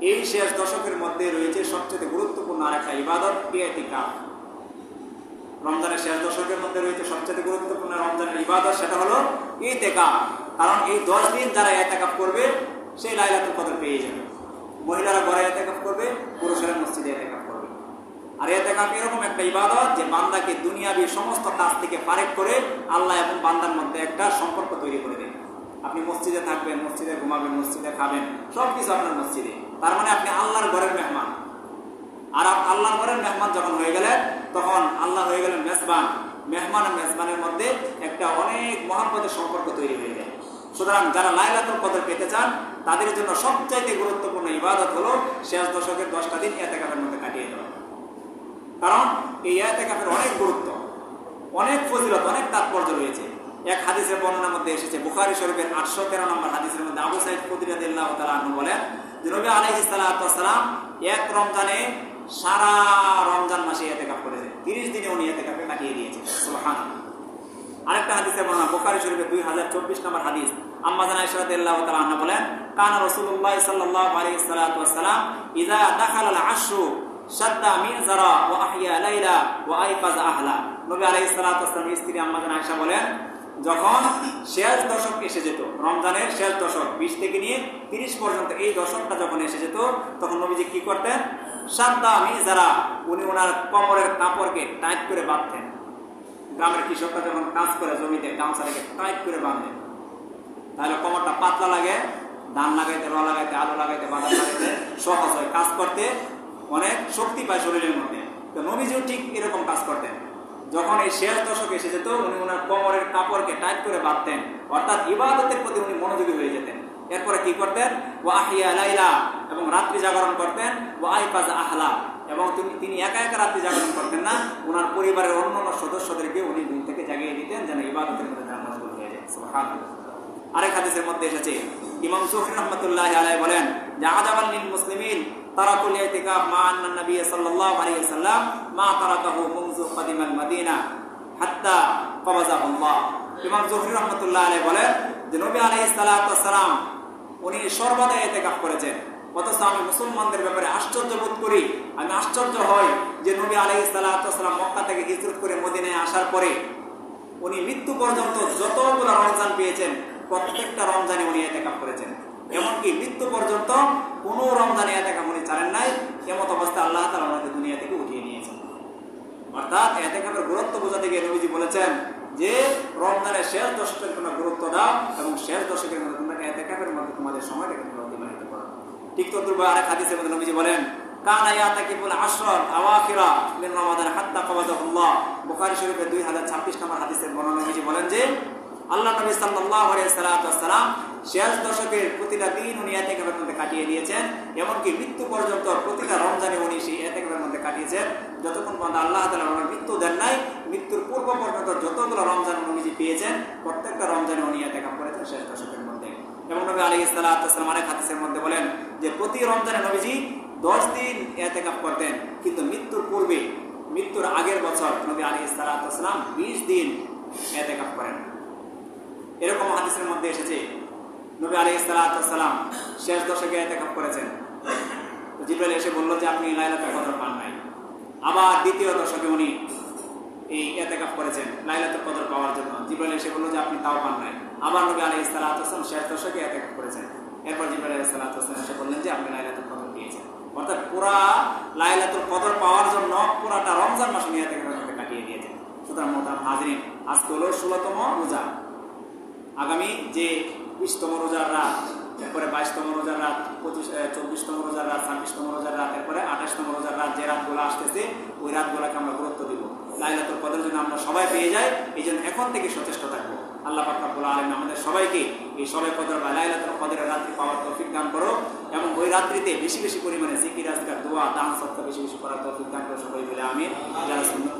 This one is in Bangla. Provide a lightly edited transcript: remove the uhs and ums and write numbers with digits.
এই শেষ দশকের মধ্যে রয়েছে সবচেয়ে গুরুত্বপূর্ণ আর একটা ইবাদত, ইতিকাফ। রমজানের শেষ দশকের মধ্যে রয়েছে সবচেয়ে গুরুত্বপূর্ণ রমজানের ইবাদত, সেটা হলো ইতিকাফ। কারণ এই 10 দিন যারা ইতিকাফ করবে সেই লাইলাতুল কদর পেয়ে যাবে। মহিলারা ঘরে ইতিকাফ করবে, পুরুষেরা মসজিদে ইতিকাফ করবে। আর ইতিকাফ এরকম একটা ইবাদত যে বান্দাকে দুনিয়াবি সমস্ত কাজ থেকে ফারেক করে আল্লাহ এবং বান্দার মধ্যে একটা সম্পর্ক তৈরি করে দেয়। আপনি মসজিদে থাকবেন, মসজিদে ঘুমাবেন, মসজিদে খাবেন, সবকিছু আপনার মসজিদে। তার মানে আপনি আল্লাহর ঘরের মেহমান। আর আল্লাহর ঘরের মেহমান যখন হয়ে গেলেন, তখন আল্লাহ হয়ে গেলেন মেজবান। মেহমান আর মেজবানের মধ্যে একটা অনেক মহব্বতের সম্পর্ক তৈরি হয়ে যায়। সুতরাং যারা লাইলাতুল কদর পেতে চান তাদের জন্য সবচাইতে গুরুত্বপূর্ণ ইবাদত হলো শেষ দশকের 10টা দিন ইতিকাফের মধ্যে কাটিয়ে দেওয়া। কারণ এই ইতিকাফের অনেক গুরুত্ব, অনেক ফজিলত, অনেক তাৎপর্য রয়েছে। এক হাদিসের বর্ণনার মধ্যে এসেছে, বুখারী শরীফের 813 নম্বর হাদিসের মধ্যে আবু সাঈদ খুদরী রাদিয়াল্লাহু তাআলা আনহু বলেন যে নবী আলাইহিস সালাতু ওয়াস সালাম এক রমজানে সারা রমজান মাসে ইতিকাফ করেছেন। 30 দিনে উনি ইতিকাফে কাটিয়ে দিয়েছেন। সুবহানাল্লাহ। আরেকটা হাদিসের বর্ণনা বুখারী শরীফের 2024 নম্বর হাদিস, আম্মা জানা আয়েশা রাদিয়াল্লাহু তাআলা আনহা বলেন কানা রাসূলুল্লাহ সাল্লাল্লাহু আলাইহি ওয়াসাল্লাম ইযা দাখালাল আশরু শাদ্দা মিযরা ওয়া আহইয়া লাইলা ওয়া আইকাযা আহলা। নবী আলাইহিস সালাতু ওয়াস সালামের স্ত্রী আম্মা জানা আয়েশা বলেন যখন শেষ দশক এসে যেত, রমজানের শেষ দশক 20 থেকে নিয়ে 30 পর্যন্ত এই দশকটা যখন এসে যেত, তখন নবীজি কি করতেন? শাদ্দা মিযরা, উনি ওনার কোমরের কাপড়কে টাইট করে বাঁধতেন। গ্রামের কৃষকরা যখন কাজ করে জমিতে গামছাটাকে টাইট করে বাঁধেন, তাহলে কোমরটা পাতলা লাগে, ধান লাগাইতে, র লাগাইতে, আলু লাগাইতে, বাদাম লাগাইতে সহজ হয়, কাজ করতে অনেক শক্তি পায় শরীরের মধ্যে। তো নবীজিও ঠিক এরকম কাজ করতেন। যখন এই শেষ দশক এসে যেত, উনি ওনার কোমরের কাপড়কে টাইট করে বাঁধতেন, অর্থাৎ ইবাদতের প্রতি উনি মনোযোগী হয়ে যেতেন। এরপরে কি করতেন? ওয়া আহিয়া লাইলা, এবং রাত্রি জাগরণ করতেন। ওয়া আইকাযা আহলা, এবং তিনি একা একা রাত্রি জাগরণ করতেন না, ওনার পরিবারের অন্যান্য সদস্যদেরকে উনি ঘুম থেকে জাগিয়ে দিতেন যেন ইবাদতের মধ্যে তারা মশগুল হয়ে যায়। সুবহানাল্লাহ। আরেক হাদিসের মধ্যে এসেছে, ইমাম সুফি রাহমাতুল্লাহি আলাইহি বলেন যে আযাবাল লিল মুসলিমিন তারাকুল ইতিকাফ মা আন্না নবী সাল্লাল্লাহু আলাইহি ওয়াসাল্লাম মা তারাকাহু মুনযু কাদিমাল মাদিনা হাত্তা কবাযাহুল্লাহ। ইমাম সুফি রাহমাতুল্লাহি আলাইহি বলেন যে নবী আলাইহিস সালাতু ওয়াস সালাম উনি সর্বদা ইতিকাফ করেছেন। অথচ আমি মুসলমানদের ব্যাপারে আশ্চর্য বোধ করি, আমি আশ্চর্য হই যে নবী আলাইহিস সালাতু ওয়াস সালাম মক্কা থেকে হিজরত করে মদিনায় আসার পরে উনি মৃত্যু পর্যন্ত যতগুলো রমজান পেয়েছেন প্রত্যেকটা রমজানে উনি ইতিকাফ করেছেন। এমনকি মৃত্যু পর্যন্ত কোনো রমজানে ইতিকাফ উনি ছাড়েন নাই। এমত অবস্থা আল্লাহ তাআলা ওনাকে দুনিয়া থেকে উঠিয়ে নিয়েছেন। অর্থাৎ ইতিকাফের গুরুত্ব বোঝাতে গিয়ে নবীজি বলেছেন যে রমজানের শেষ দশকের কোনো গুরুত্ব দাও এবং শেষ দশকের মধ্যে তোমরা ইতিকাফের মধ্যে তোমাদের সময়টাকে তোমরা অতিবাহিত করো। ঠিক তদ্রুপ আরেক হাদিসের মধ্যে নবীজি বলেন কানা ইয়াতাকিফুল আশরাল আওয়াখিরা মিন রমাদান হাত্তা কবাযাহুল্লাহ। বুখারী শরীফের 2026 নম্বর হাদিসের বর্ণনা নবীজি বলেন যে আল্লাহ নবী সাল্লাল্লাহু আলাইহি ওয়াসাল্লাম শেষ দশকের প্রতিটা দিন উনি ইতিকাফের মধ্যে কাটিয়ে দিয়েছেন। এমনকি মৃত্যু পর্যন্ত প্রতিটা রমজানে উনি সেই ইতিকাফের মধ্যে কাটিয়েছেন, যতক্ষণ পর্যন্ত আল্লাহ তাআলা ওনার মৃত্যু দেন নাই। মৃত্যুর পূর্ব পর্যন্ত যতগুলো রমজান নবীজি পেয়েছেন প্রত্যেকটা রমজানে উনি ইতিকাফ করেছেন শেষ দশকের মধ্যে। এবং নবী আলাইহিস সালাতু ওয়াস সালাম আরেক হাদিসের মধ্যে বলেন যে প্রতি রমজানে নবীজি 10 দিন ইতিকাফ করতেন, কিন্তু মৃত্যুর পূর্বে, মৃত্যুর আগের বছর নবী আলাইহিস সালাতু ওয়াস সালাম 20 দিন ইতিকাফ করেন। এরকম হাদিসের মধ্যে এসেছে নবী আলাইহিস সালাতু ওয়াস সালাম শেষ দশকে ইতিকাফ করেছেন। তো জিবরাইল এসে বলল যে আপনি লাইলাতুল কদর পান নাই। আবার দ্বিতীয় দশকে উনি এই ইতিকাফ করেছেন লাইলাতুল কদর পাওয়ার জন্য। জিবরাইল এসে বলল যে আপনি তাও পান নাই। আবার নবী আলাইহিস সালাতু ওয়াস সালাম শেষ দশকে ইতিকাফ করেছেন। এরপর জিবরাইল আলাইহিস সালাতু ওয়াস সালাম এসে বললেন যে আপনি লাইলাতুল কদর পেয়েছেন। অর্থাৎ পুরা লাইলাতুল কদর পাওয়ার জন্য পুরাটা রমজান মাস উনি ইতিকাফের মধ্যে কাটিয়ে দিয়েছেন। সুতরাং মোহতারাম হাজরিন, আজকে হলো 16তম রোজা। আগামী যে 20তম রোজার রাত, এরপরে 22তম রোজার রাত, 24তম রোজার রাত, 26তম রোজার রাত, এরপরে 28তম রোজার রাত, যে রাতগুলো আসতেছে ওই রাতগুলোকে আমরা গুরুত্ব দিব। লাইলাতুল কদর যেন আমরা সবাই পেয়ে যাই, এই জন্য এখন থেকে সচেষ্ট থাকবো। আল্লাহ পাক রব্বুল আলামিন আমাদের সবাইকে এই সবে কদর বা লাইলাতুল কদরের রাত্রি পাওয়ার তৌফিক দান করো, এবং ওই রাত্রিতে বেশি বেশি পরিমাণে জিকির, আজকার, দোয়া, দান, সদকা বেশি বেশি করার তৌফিক দান করো সবাই বলে আমিন। যারা সুন্নাত